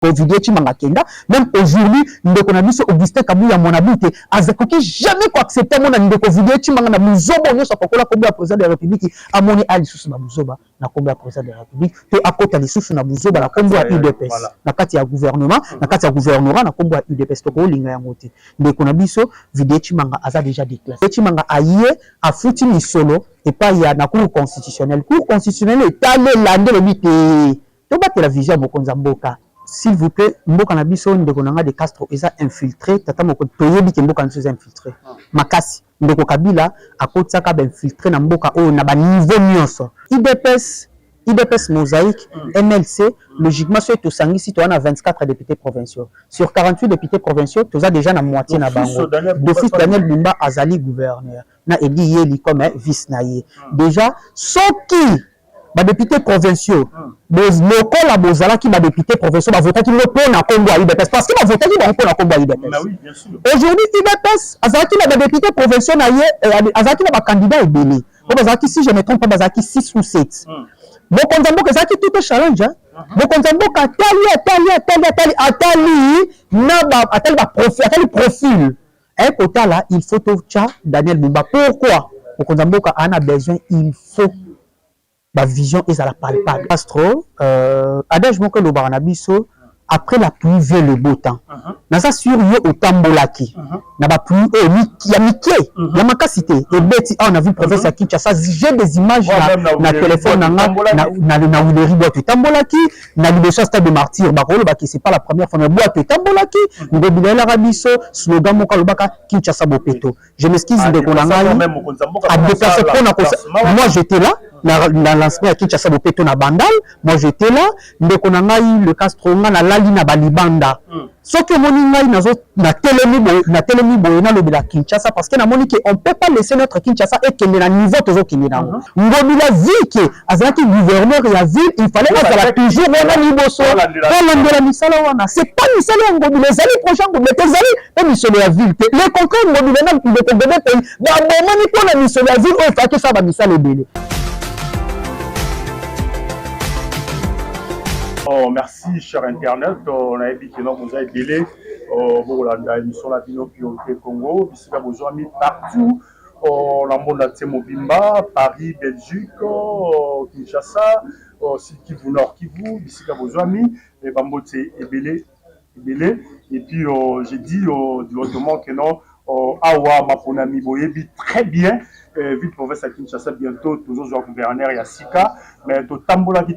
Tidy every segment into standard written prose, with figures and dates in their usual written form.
Covid chimanga kenda même aujourd'hui ndeko na biso Augustin Kabuya Monabute azakoki jamais ko accepter mona ndeko Covid chimanga na muzoba nyoso akokola kombe ya président de la République amoni ali susu na muzoba na kombe ya président de la République to akota lisusu na muzoba na kombe ya UDPS na kati ya gouvernement na kati ya gouvernorat na kombe ya UDPS to ko linga yango te ndeko na biso Covid chimanga aza déjà déclassé chimanga aye afuti misolo et pas ya na cour constitutionnelle etale lande le bité to batela vision mokonza mboka. S'il vous plaît, mboka na biso ndeko nanga de Castro eza infiltré tata moko toyebi ke mboka nso eza infiltré makasi ndeko Kabila akotsaka ba infiltré na mboka o na ba niveau nyonso IDPS mosaïque MLC logiquement soit to sangisi to na 24 députés provinciaux sur 48 députés provinciaux to za déjà na moitié na bango d'office Daniel Bumba azali gouverneur na Eli Yeli comme vice naie déjà soki ba députés provinciaux le la bozala qui ba députés provinciaux ba voter qui le pona na Congo IDPS parce que ba voter qui ba pona na Congo IDPS. Oui, bien sûr. Aujourd'hui IDPS azaki na ba députés provinciaux na ye azaki na ba candidat ebele. Bo bazaki si je me trompe pas bazaki 6 ou 7. Bon konzambo que zaki tout challenge hein. Bon konzambo ka atali na ba atali profil. Un quota là il faut tout Daniel Bumba. Pourquoi? Bon konzambo ka ana besoin il faut la vision est à la palpable. Castro, adage mon que le baranabiso après la pluie vient le beau temps. Nasa sur au Tambolaki. N'a pas pluie il y a Mickey, il y a Makasité et Betty on a vu professeur Kinshasa, j'ai des images na téléphone na Wileri boîte Tambolaki, na libération stade de martyr bakolo baki c'est pas la première fois na boîte Tambolaki, ngobila la rabiso slogan mon kalobaka Kinshasa bopeto. Je m'excuse de konanga à déplacer moi j'étais là dans lancement à Kinshasa bopeto na bandal, moi j'étais là ndeko na ngai le Castro nga na lali na balibanda. Soki moni ngai na telemi boye na lobela Kinshasa parce que na moni que on peut pas laisser notre Kinshasa et que na niveau tozo kindi nango. Ngobila vu que azaki gouverneur ya ville, il fallait azala toujours na liboso. Pour la misala wana, c'est pas misala ngobila zali prochain ngobila tezali pas misala ya ville. Le contraire ngobila na ndeko bebe pays. Ba moni pour la misala ya ville o fa que ça ba misala ebele. Oh, merci, cher Internet. On a dit que nous avons délai pour l'émission La Priorité Congo. Ici, nous avons mis partout. On a monté Mobimba, Paris, Belgique, Kinshasa, Kivu Nord, Kivu. Ici, nous avons mis les Bamboté et Belé. Et puis, j'ai dit directement que non, Awa, Maponami, Boyebi, très bien. Vite professeur Kinshasa bientôt toujours joueur gouverneur Yassika mais to tambolaki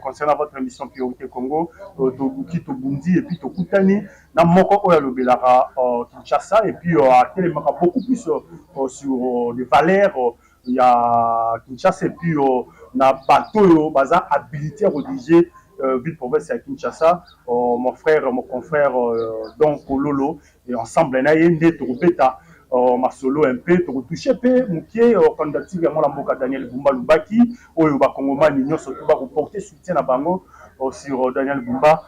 concernant votre émission Priorité Congo to Bukito Bundi et puis to Kutani na moko oya lobelara Kinshasa et puis à télémaka beaucoup plus sur les valeurs il y a Kinshasa et puis na bateau baza habilité à rédiger ville professeur Kinshasa mon frère mon confrère donc Lolo et ensemble na yende to beta ma solo un peu to toucher peu mukie candidature ya mboka Daniel Bumba Lubaki oyo ba kongomani nyonso to ba porter soutien na bango sur Daniel Bumba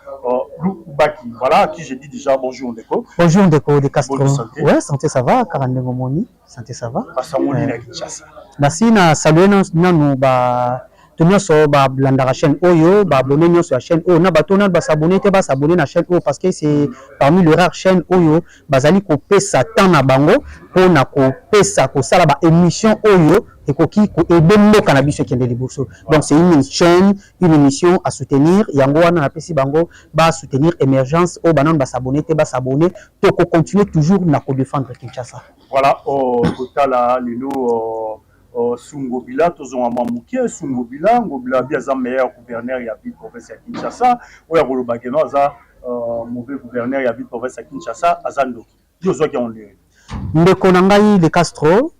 Lubaki. Voilà à qui j'ai dit déjà bonjour Ndeko. Bonjour Ndeko de Castro. Ouais, santé ça va Karande Momoni. Santé ça va. Passamoni na Kinshasa. Merci na saluer nanu ba Tenir sur la chaîne Oyo, abonner sur la chaîne Oyo. Na batona ba s'abonner à la chaîne Oyo parce que c'est parmi les rares chaînes Oyo bazali ko pesa tant na bango pour na ko pesa ko sala ba émission Oyo et ko ki ko ebembo cannabis qui est liboso. Donc c'est une chaîne, une émission à soutenir. Yango wana na pesi bango ba soutenir émergence au banan ba s'abonner to ko continuer toujours na ko défendre Kinshasa. Voilà totala lelo Sungobila, tozon amamuke, Sungobila, Ngobila biaza meilleur gouverneur ya ville province ya Kinshasa, oya Rolobageno aza mauvais gouverneur ya ville province ya Kinshasa, azandoki. Yozo ki on le. Ndeko nangai de Castro,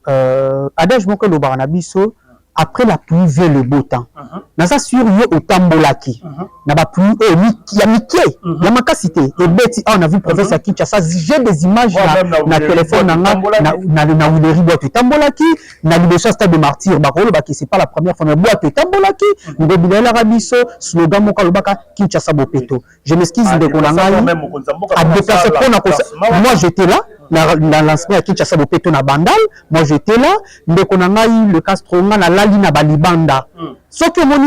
adage moko lo baranabiso après la pluie vient le beau temps. Nasa sur yo au Tambolaki. Na ba pluie il y a Mickey, il y a Makasité et Betty on a vu professeur Kinshasa, j'ai des images na téléphone na Wileri boîte Tambolaki, na libération stade de martyr bakolo baki c'est pas la première fois na boîte Tambolaki, ngobila la rabiso slogan mo kalobaka Kinshasa bopeto. Je m'excuse de konanga à déplacer moi j'étais là na lancement à Kinshasa bopeto na bandal, moi j'étais là ndeko na ngai le Castro nga na lali na balibanda. ce que mon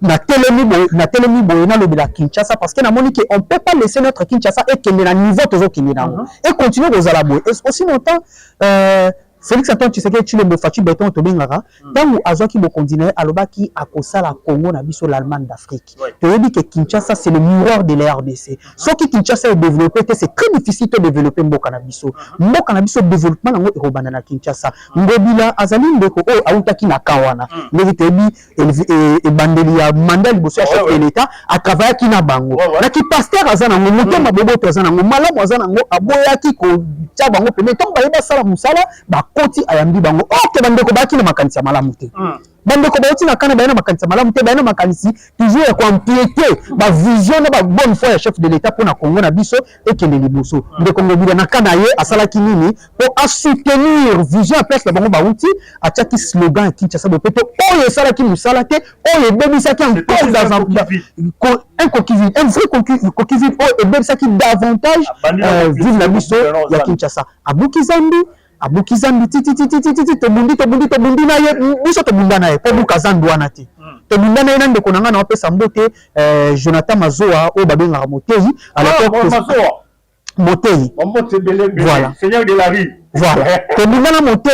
na telemi boye na lobela Kinshasa parce que na moni que on peut pas laisser notre Kinshasa et que na niveau tozo kinina et continuer aux alaboy et aussi longtemps Félix Antoine Tshisekedi Tshilombo Fatou Beton Tobengara tangu azwaki bo continuer alobaki akosala Congo na biso l'Allemagne d'Afrique. Tu dit que Kinshasa c'est le miroir de la RDC. Ce qui Kinshasa est développé c'est très difficile de développer mboka na biso. Mboka na biso développement nango erobana na Kinshasa. Ngobila azali ndeko o autaki na kawana. Ngobitebi et bandeli ya mandat liboso ya chef de l'État a travaillé ki na bango. Na ki pasteur azana ngo motema bobo azana ngo malamu azana ngo aboyaki ko tia bango pene tomba yeba sala musala ba koti ayambi bango ok bandeko baki na makanisi ya malamu te bandeko bauti na kana bayana makanisi ya malamu te bayana makanisi toujours ya kwampiété ba vision na ba bonne foi ya chef de l'État pour na Congo na biso ekende liboso ndeko ngobila na kana ye asalaki nini pour soutenir vision à place na bango bauti atiaki slogan ya Kinshasa bopeto oyo esalaki musala te oyo ebebisaki encore dans un coquille vide un vrai coquille vide oyo ebebisaki davantage vive la biso ya Kinshasa abuki Zambi titi tobundi na ye biso tobunda na ye po buka zandu wana te tobunda na ye nande konanga na opesa mbote Jonathan Mazoa o babengaka Motei à l'époque Motei voilà Seigneur de la rue voilà tobunda na Motei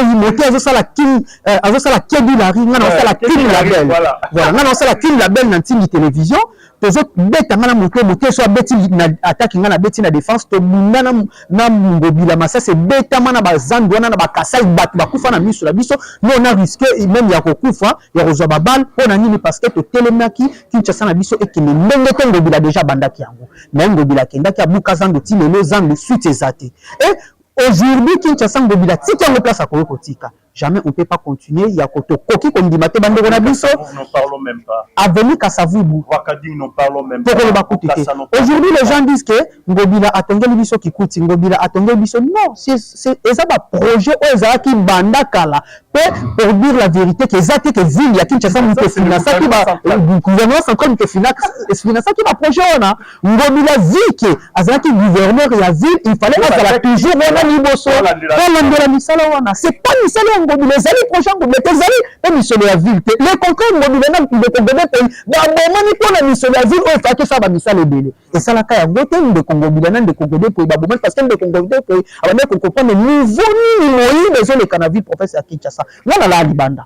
azosala Kebi la rue ngana osala King Label voilà ngana osala King Label na ntindi télévision tozo beta ngana Motei so beti na attaque ngana beti na défense tobunda na Ngobila Masasa beta mana bazandu wana na bakasai batu bakufa na miso la biso nous on a risqué même ya kokufa ya kozwa babal pona nini parce que to telemaki Kinshasa na biso et que ndenge te Ngobila déjà bandaki yango mais Ngobila kendaki abuka zandu ti lelo zandu suite ezate et aujourd'hui Kinshasa Ngobila tika yango place à kotika jamais on peut pas continuer il y a koto koki comme dit maté bandeko na biso nous parlons même pas avenue Kasavubu Wakadi nous parlons même pas aujourd'hui les gens disent que Ngobila atongeli biso kikuti Ngobila atongeli biso non c'est ça ba projet o ezala ki banda kala pour dire la vérité que ezate que ville ya Kinshasa mu te finance ki ba gouvernement central mu te finance ki ba projet ona Ngobila zike azala ki gouverneur ya ville il fallait azala toujours na liboso pour la misala wana c'est pas misala Ngobila ezali projet Ngobila ezali pe misolo ya ville te le contraire Ngobila na ndeko ngobela pe ba bomani ko na misolo ya ville o faki sa ba misala ebele et ça la ka ya ngote ndeko Ngobila na ndeko ngobela pe ba bomani parce que ndeko ngobela pe abane ko comprendre niveau ni moyi bezo le canavi professeur Kinshasa na la libanda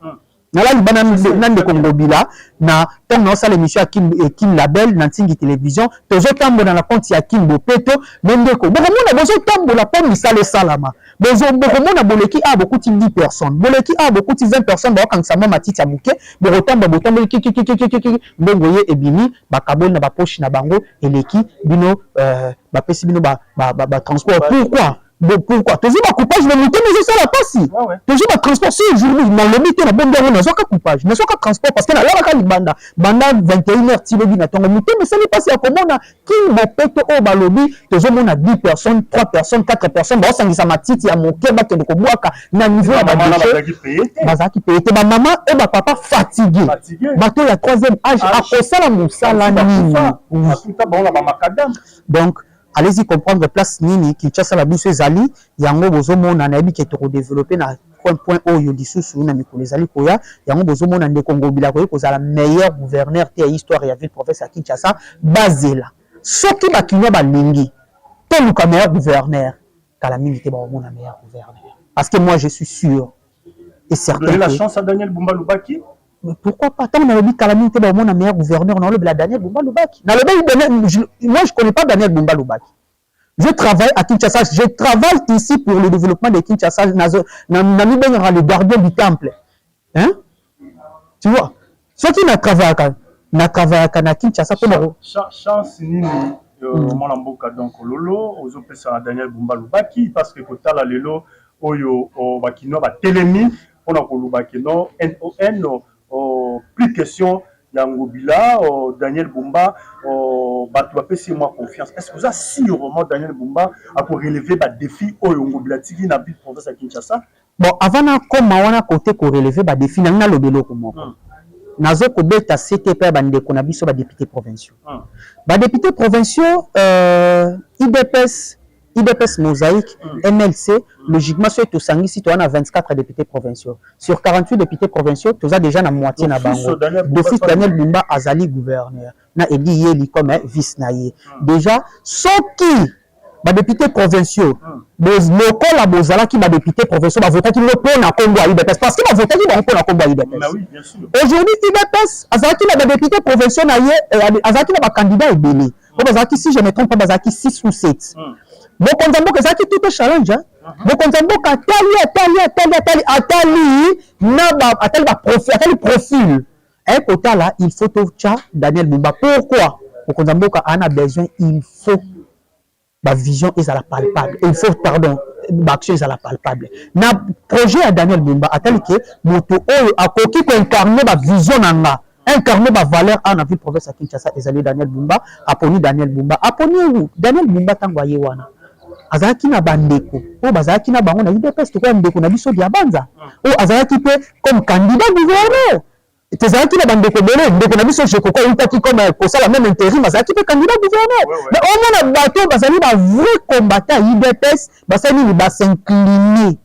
na la libanda na ndeko Ngobila na tant na sala émission ya King Label na Ntingi télévision tozo tambo na compte ya King Bopeto ndeko bokomona bozo tambo la po misala salama bokomona boleki a beaucoup de 10 personnes boleki a beaucoup de 20 personnes ba quand ça mama matiti ya muke botambo kiki ndongoye ebimi bakaboli na ba poche na bango eleki bino ba pesi bino ba transport pourquoi toujours ma coupage mais muté mais ça la passe toujours ma transport si aujourd'hui dans le mité na bombe on a zoka coupage mais zoka transport parce que na la banda 21h tilobi na tongo muté mais ça n'est pas si akomona King Bopeto o balobi toujours mona 10 personnes 3 personnes 4 personnes ba sangisa matiti ya moke ba kende ko bwaka na niveau ya ba bazaki payé ba maman et ba papa fatigué bato ya 3e âge a kosala musala nini donc allez-y comprendre place nini Kinshasa la biso ezali yango bozomona na yebi ke to développer na point oyo lisusu na mikolo ezali koya yango bozomona ndeko Ngobila ko kozala meilleur gouverneur te histoire ya ville province ya Kinshasa bazela soki bakinya balingi te luka meilleur gouverneur kala mingi te baomona meilleur gouverneur parce que moi je suis sûr et certain donner la chance à Daniel Bumba Lubaki. Mais pourquoi pas? Tant qu'on a dit calamité, on a meilleur gouverneur, on a le Daniel Bumba Lubaki. Moi, je connais pas Daniel Bumba Lubaki. Je travaille à Kinshasa. Je travaille ici pour le développement de Kinshasa. Le gardien du temple. Hein? Tu vois? Ceux qui n'ont travaillé à Kinshasa. Chance, nini, mon amboka donc lolo, aux opérations Daniel Bumba Lubaki, parce que quand la lelo, oyo, bakino, ba telemi, on a Lubaki, non, NON, plus question. Ngobila, Daniel Bumba, c'est moi confiance. Est-ce que vous avez sûrement Daniel Bumba à pour relever le défi au Ngobila Tigi na ville province à Kinshasa? Bon, avant comme on a côté pour relever le défi, on a le bélo comme nazo ko beta CTP bande ko na biso ba députés provinciaux. Ba députés provinciaux IDPS IDPS Mosaïque, MLC, logiquement, sur tout sangi, si tu as 24 députés provinciaux. Sur 48 députés provinciaux, tu as déjà la moitié na bango. D'office Daniel Bumba Azali gouverneur. Na Edi Yeli comme vice naïe. Déjà, ceux qui, les députés provinciaux, local à Bozala qui les députés provinciaux, voté qui le pont à Congo à IDPS. Parce qu'il a voté qui va à Congo à IDPS. Aujourd'hui, IDPS, Azaki les députés provinciaux, Azaki les candidats est béni. Si je ne me trompe pas, Azaki 6 ou 7. Bon, quand on a tout est challenge, bon, quand on a Atali profil. Un côté là, il faut tout Daniel Bumba. Pourquoi? Pour qu'on a besoin, il faut la vision est à la palpable. Il faut, pardon, l'action est à la palpable. Na projet à Daniel Bumba, à tel que moto a coquille pour incarner la vision nanga. Incarner la valeur en la ville province à Kinshasa, et Daniel Bumba, apponi Daniel Bumba. Apponi où? Daniel Bumba tangoye wana. Azaki na bandeko. O bazaki na bango na IDPS to kwa ndeko na biso dia banza. O azaki pe comme candidat gouverneur. Tezaki na bandeko bele ndeko na biso jekoko utaki comme pour ça la même intérim azaki pe candidat gouverneur. Mais au moins na bateau bazali ba vrai combattant IDPS basani ni ba s'incliner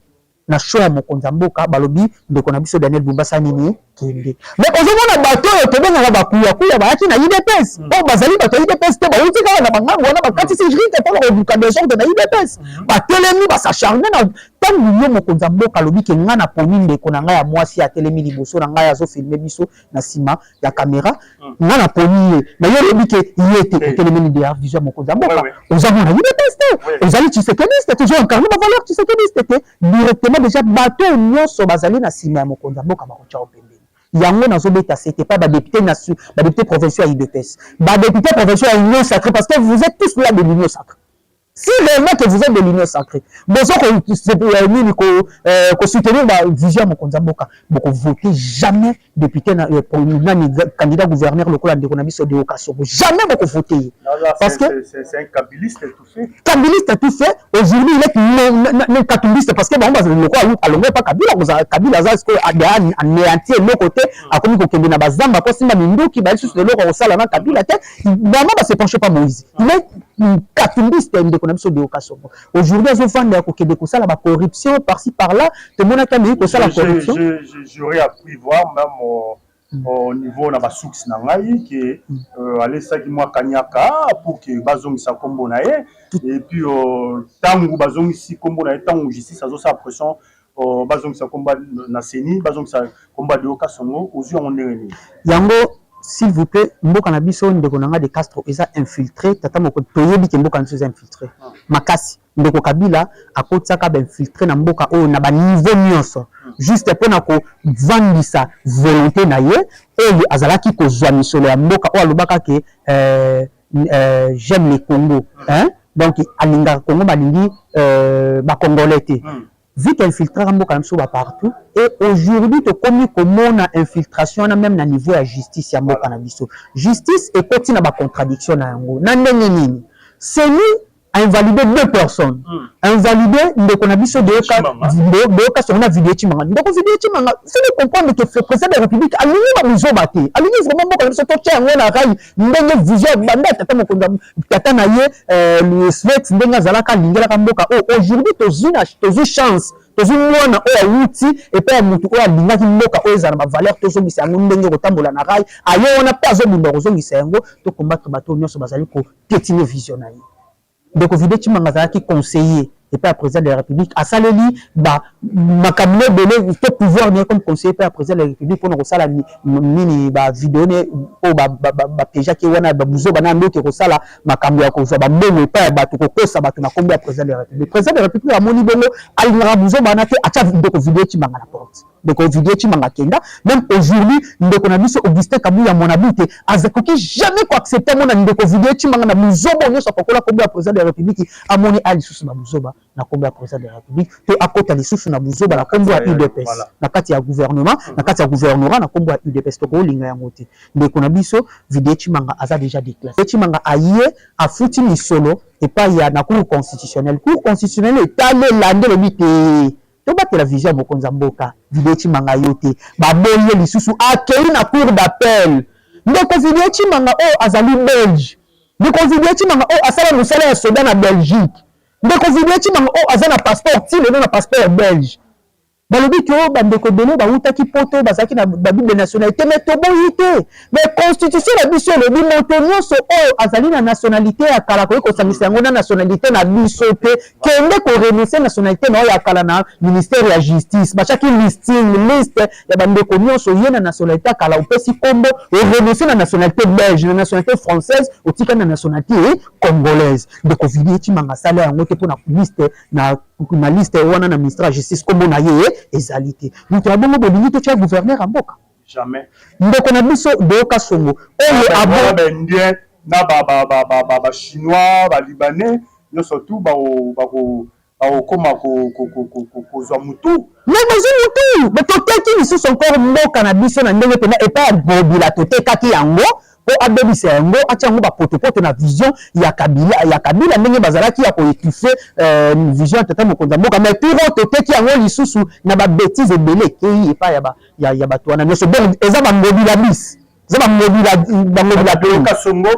na show ya mokonza mboka balobi ndeko na biso Daniel Bumba sanini kende. Mais ozomona bateau to benga ba kuya bayaki na IDPS. O bazali bateau IDPS te ba uti kala na bangango wana bakati sécurité pour le éducation de na IDPS. Ba telemi ba s'acharner na tant million mokonza mboka lobi ke nga na poni ndeko na nga ya mwasi ya telemi liboso na nga ya zo filmer biso na sima ya caméra nga na poni na yo lobi ke yete telemi ni derrière vision mokonza mboka. Ozomona IDPS te. Ozali Tshisekedi toujours incarné ma valeur Tshisekedi te directement déjà bateau nyonso bazali na sima ya mokonza mboka ba kocha opembe. Yango nazobeta c'était pas ba député national, ba député provinciaux à IDPS. Ba député provinciaux à l'Union sacrée parce que vous êtes tous là de l'Union sacrée. Si réellement que vous êtes de l'Union sacrée, besoin que soutenir la vision à Mokonza Mboka, vous votez jamais député pour candidat gouverneur local de l'économie sur des occasions. Jamais vous votez. Parce que c'est un kabiliste tout fait. Kabiliste tout fait. Aujourd'hui, il est non kabiliste parce que le local à l'ongé pas Kabila, Kabila ça que anéanti l'autre côté a commis que Kembina Bazamba parce que Mindu qui va sur le local au salama Kabila vraiment se penche pas Moïse. Il est kabiliste de aujourd'hui, ils ont fait la corruption par-ci par-là. Tout le monde a mis que ça la corruption. J'aurais appris voir même au niveau de la source qui allait ça qui moi kanyaka pour que bazong sa combo nae et puis tangu bazong ici combo nae tangu justice ça sa pression bazong sa combat na seni bazong sa combat de okasongo aux yeux on est yango. S'il vous plaît, mboka na biso ndeko nanga de Castro eza infiltré tata moko toyebi ke mboka nso eza infiltré makasi ndeko Kabila akotsaka ba infiltré na mboka o na ba niveau nyonso juste pour na ko vandisa volonté na ye et azalaki ko zwa misolo ya mboka o alobaka ke j'aime le Congo hein donc alinga Congo balingi ba congolais te vu qu'infiltrer mboka nso ba partout et aujourd'hui to komi komona infiltration na même na niveau ya justice ya mboka na biso justice et koti na ba contradiction na yango na ndenge nini c'est lui a invalidé 2 personnes invalidé ndeko na biso de oka sur na vidéo chimanga ndeko vidéo chimanga c'est de comprendre que le président de la République alingi ba muzobate alingi vraiment mboka na biso to tia yango na rai ndenge vision banda tata mokonza tata na ye le sweat ndenge zalaka lingela ka mboka aujourd'hui to chance tozomona oyo awuti epai ya mutu oyo alingaki mboka oyo ezala na valeur tozongisa yango ndenge kotambola na rai aye wana mpe azobunda kozongisa yango tokombatre bato nyonso bazali kopiétiner vision na ye ndeko Vidé Tshimanga azalaki conseiller epai ya président de la République asaleli makambo ebele te pouvoir ne comme conseiller epai ya président de la République mpona kosala nini bavideo ne oyo bapejaki wana babuzoba na ndoki kosala makambo ya kozwa bambongo epai ya bato kokosa bato na kombo ya président de la République président de la République amoni bongo alingaka buzoba na te atya ndeko Vidé Tshimanga na porte ndeko Vidé Tshimanga kenda même aujourd'hui ndeko na biso Augustin Kabuya Monabute azakoki jamais koaccepter mona ndeko Vidé Tshimanga na buzoba nyonso akokola kombo ya président de la République amoni ali susu na buzoba na kombo ya président de la République to akota lisusu na buzoba na kombo ya UDPS na kati ya gouvernement na kati ya gouvernorat na kombo ya UDPS to ko linga yango te ndeko na biso Vidé Tshimanga aza déjà déclassé Tshimanga aye afuti misolo epai ya na cour constitutionnelle etale lande le bité to batela vision mokonza mboka Vidé Tshimanga yote baboye lisusu akei na cour d'appel ndeko Vidé Tshimanga o azali belge ndeko Vidé Tshimanga o asala musala ya soda na Belgique ndeko vidéo chimanga o aza na passeport ti lelo na passeport belge balobi ke o bandeko ebele bautaki poto bazalaki na babible nationalité mais toboyi te mais constitution na biso elobi moto nyonso oyo azali na nationalité ya kala koki kosangisa yango na nationalité na biso te kende korenonce nationalité na oyo ya kala na ministère ya justice batiaki listing liste ya bandeko nyonso ye na nationalité ya kala opesi kombo orenonce na nationalité belge na nationalité française otika na nationalité congolaise ndeko vidi etimanga asala yango te mpo na liste na liste wana na ministère ya justice kombo na ye ezali te moto ya bongo bolingi to tia gouverneur ya mboka jamais ndeko na biso Doka Songo oyo abondien na bachinois balibanais nyonso tu bakokoma kozwa mutu mais bazwi mutu me toteki lisusu encore mboka na biso na ndenge mpena epai ya bobila totekaki yango po abebisa yango atia yango bapotopoto na vision ya kabila ndenge bazalaki ya koétouffe vision ya tata mokonzi ya mboka mais piro toteki yango lisusu na babétise ebele ekei epai ya bato wana nyonso donc eza bamobila bis eza bamobila Doka Songo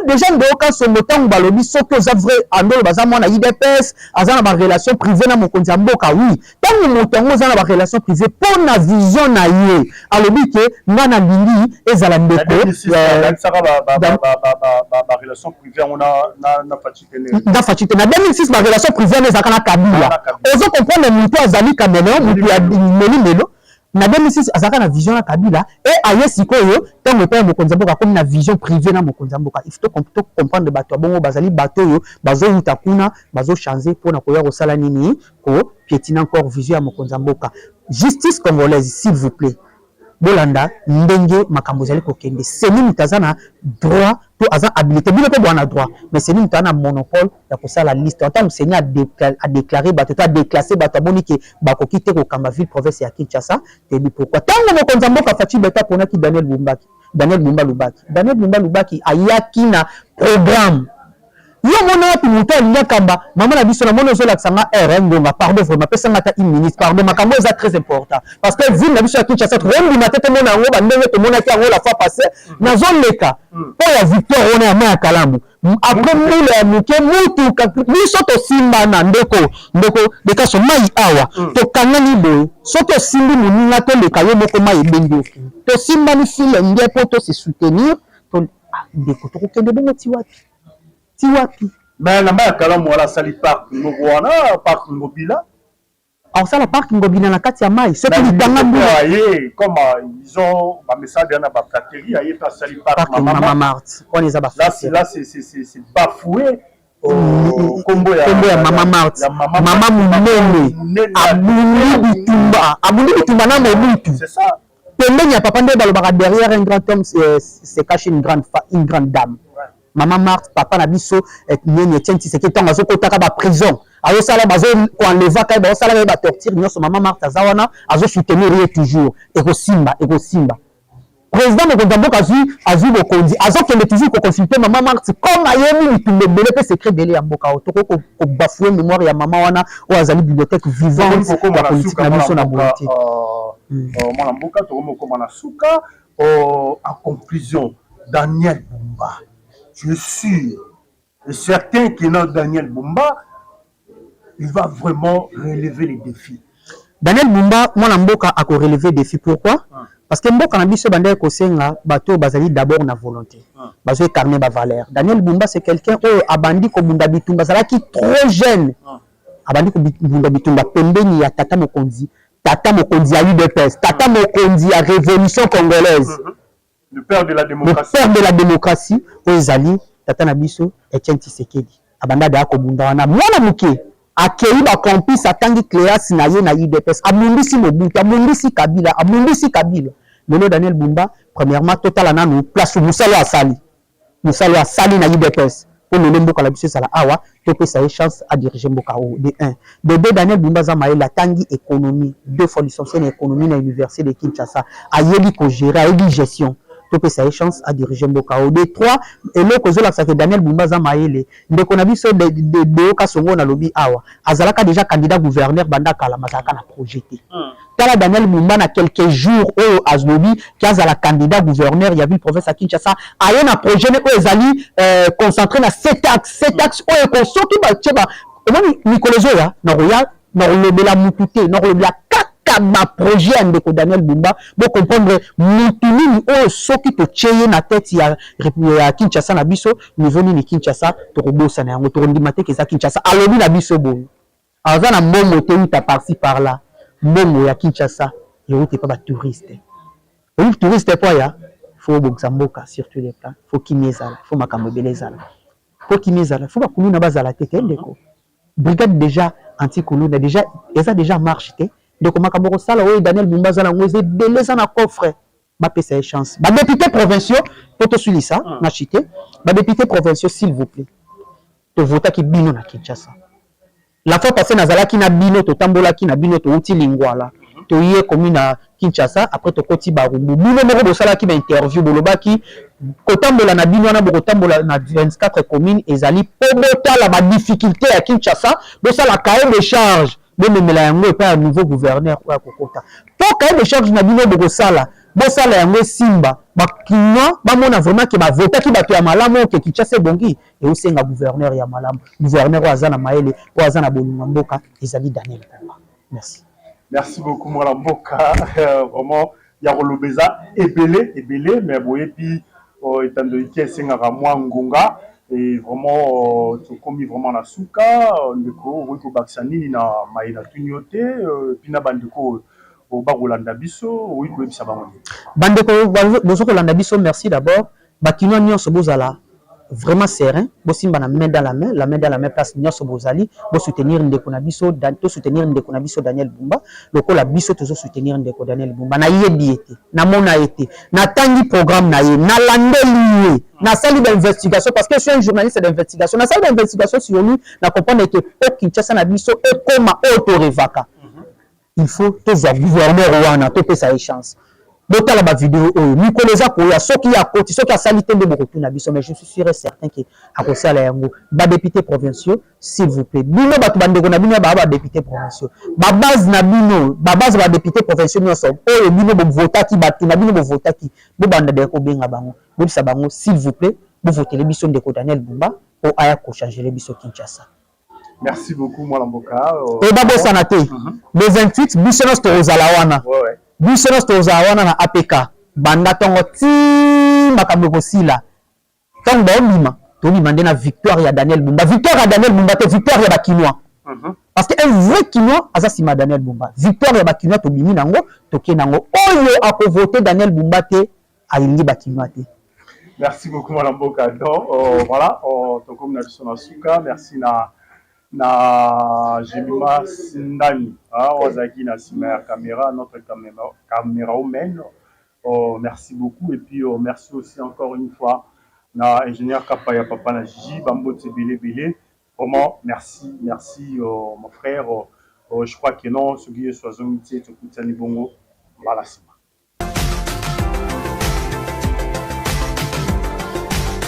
déjà Doka Songo ntango balobi soki oza vrai andolo baza mwana IDPS aza na barelation privé na mokonzi ya mboka oui ntango moto yango oza na barelation privé mpo na vision na ye alobi ke nga na lingi ezala ndeko na faci te na 2006 barelation privé wana ezalaka na kabila ozo comprendre moto azali cameroun moto ya melimelo na 2006 azalaka na vision na kabila e aye sikoyo ntango epai ya mokonzi ya mboka akomi na vision privé na mokonzi ya mboka il faut comprendre bato ya bongo bazali bato oyo bazowuta kuna bazochange mpona koya kosala nini kopiétina encore vision ya mokonzi ya mboka justice congolaise s'il vous plaît bolanda ndenge makambo ezali kokende seni moto aza na droit to aza habilité bino mpe bwana droit mais seni moto aza na monopole ya kosala liste ntango seni adeklare bato to adeklasse bato aboni ke bakoki te kokamba ville province ya Kinshasa tebi pourquoi ntango mokonzi ya mboka Faci Beta aponaki Daniel Bumba Lubaki ayaki na programme yo mona wapi moto alingi akamba mama na biso na mona ozolakisa nga ngonga pardon vraiment apesanga ata 1 minute pardon makambo eza très important parce que ville na biso ya Kinshasa tondima te tomona yango bandenge tomonaki yango la fois passé nazoleka mpo ya victoire wana ya mai ya kalamu après mule ya moke mutuka biso tosimbana ndeko dekaso mai awa tokangani boye soki osimbi moninga toleka yo moko mai ebendi oki tosimbani file nde mpo tose soutenir ndeko tokokende bongo ti wapi mais na mbaya kalamu wala sali park ngobwana park ngobila osala park ngobila na kati ya mai soki litanga aye comme ils ont ba message na ba fratrie aye ta sali park mama Marthe on les a ba là c'est bafoué kombo ya mama Marthe mama munene abundi bitumba na mobutu c'est ça pembeni ya papa nde balobaka derrière un grand homme se cache une grande dame. Maman Marthe, papa na biso nyenye Etienne Tshisekedi ntango azokotaka ba prison azosala bazoenleva kai bazosala ba torture nyonso mama Marthe aza wana azosoutenir ye toujours ekosimba président mokonzi ya mboka azwi bokonzi azokende toujours koconsulte mama Marthe comme ayebi bitumba ebele mpe secret ebele ya mboka oyo toko kobafue mémoire ya mama wana oyo azali bibliothèque vivante ya politique na biso na boye mwana mboka tokomokoma na suka en conclusion Daniel Bumba. Je suis certain que notre Daniel Bumba, il va vraiment relever les défis. Daniel Bumba, moi, Mboka a relevé les défis. Pourquoi? Parce que Mboka, Nabiso Bandé Kosenga, bateau, basali d'abord na volonté. Bazo carnet ba valeur. Daniel Bumba, c'est quelqu'un qui a bandi comme Bunda Bitumba, qui est trop jeune. Abandi comme Bunda Bitumba, Pembeni ya Tata Mokonzi à UDPS, Tata Mokonzi à Révolution congolaise. Le père de la démocratie. Le père de la démocratie, Ozali, Tata Nabiso, Etienne Tshisekedi. Abanda da Kobunda wana mwana muke. Akei ba campus atangi Cléas na ye na UDPS. Amundisi Mobutu, amundisi Kabila. Lelo Daniel Bumba, premièrement, total nanu place Moussala Asali. Moussala Asali na UDPS. Pour le Mboka la biso sala awa, to sa chance à diriger Mboka de 1. De 2 Daniel Bumba Zamae la tangi économie, 2 fois licencié en économie à l'université de Kinshasa. Ayeli ko gérer, ayeli gestion. topesa chance à diriger mboka au D3 et le kozola ça que Daniel Bumba za maele ndeko na biso de Kasongo na lobi awa azalaka déjà candidat gouverneur banda kala mazaka na projeté tala Daniel Bumba na quelques jours au azlobi qui a la candidat gouverneur il y a vu le province à Kinshasa aye na projet ne ezali concentré na 7 axes o ko soki ba tcheba omoni Nicolozoya na royal na lobela mutute na lobela ma projet ndeko Daniel Bumba pour comprendre mutuni o soki to cheye na tête ya Kinshasa na biso niveau ni Kinshasa to kobosa na yango to ndimate ke za Kinshasa alobi na biso bo aza na mbongo te uta par-ci par là mbongo ya Kinshasa yote pas ba touriste oui touriste quoi ya faut boksamboka sur tous les plans faut kimezala faut makambo belezala faut kimezala faut ba kulu na bazala te ndeko brigade déjà anti-kulu déjà eza déjà marche te donc makambo sala oyo Daniel Bumba zala ngweze beleza na coffre ba pesa chance ba député provinciaux poto suli ça na chité ba député provinciaux s'il vous plaît to vota ki bino na Kinshasa la fois passée nazala ki na bino to tambola ki na bino to uti lingwala to yé commune na Kinshasa après to koti barumbu bino moko bo sala ki ba interview boloba ki ko tambola na bino na bo tambola na 24 communes ezali pobota la ba difficulté à Kinshasa bo sala cahier de charge bomemela yango epai ya nouveau gouverneur oyo akokota to cahier de charge na bino bokosala bosala yango simba bakinois bamona vraiment ke bavotaki bato ya malamu ke Kinshasa ebongi eosenga gouverneur ya malamu gouverneur oyo aza na mayele oyo aza na bolingo mboka ezali Daniel Bumba. Merci beaucoup mwana mboka vraiment ya kolobeza ebele mais boyebi etandoki esengaka mwa ngonga et vraiment tokomi vraiment na suka ndeko okoki kobakisa nini na mayela tunio te mpina bandeko bakolanda biso okoki koyebisa bango bandeko bozokolanda biso merci d'abord bakinois nyonso bozala vraiment serein bosimba na main dans la main place nyonso bozali bo soutenir ndeko na biso soutenir ndeko na biso Daniel Bumba lokola biso tozo soutenir ndeko Daniel Bumba na yebi ete na mona ete na tangi programme na ye na landeli ye na sali d'investigation parce que je suis un journaliste d'investigation na sali d'investigation sur lui na comprendre que au Kinshasa na biso e koma autorevaka il faut tozwa gouverneur wana to pesa chance botala ba vidéo oyo Nicoloza ko ya soki ya koti soki asali tembe bokotu na biso mais je suis sûr et certain que akosala yango ba députés provinciaux s'il vous plaît bino batu bandeko na bino ba députés provinciaux ba base na bino ba base ba députés provinciaux nyonso oyo bino bo votaki batu na bino bo votaki bo banda de ko benga bango bo bisa bango s'il vous plaît bo votele biso ndeko Daniel Bumba o aya ko changer le biso Kinshasa. Merci beaucoup moi Lamboka et ba bosana te le 28 biso no sto ozala wana biso no sto ozala wana na APK banda tongo ti makambo kosila tongo ba olima to lima ndena victoire ya Daniel Bumba victoire ya Daniel Bumba te victoire ya bakinois parce que un vrai kinois aza sima Daniel Bumba victoire ya bakinois to bimi nango to ke nango oyo ako voter Daniel Bumba te alingi bakinois te. Merci beaucoup madame Mboka donc voilà to comme na biso na suka merci na Jemima Sindani Ozaki na sima ya caméra notre caméra humaine merci beaucoup et puis merci aussi encore une fois na ingénieur Kapaya Papa na Gigi Bambote Bele vraiment merci mon frère je crois que non ce qui est soit zomité tout ça ni bongo voilà.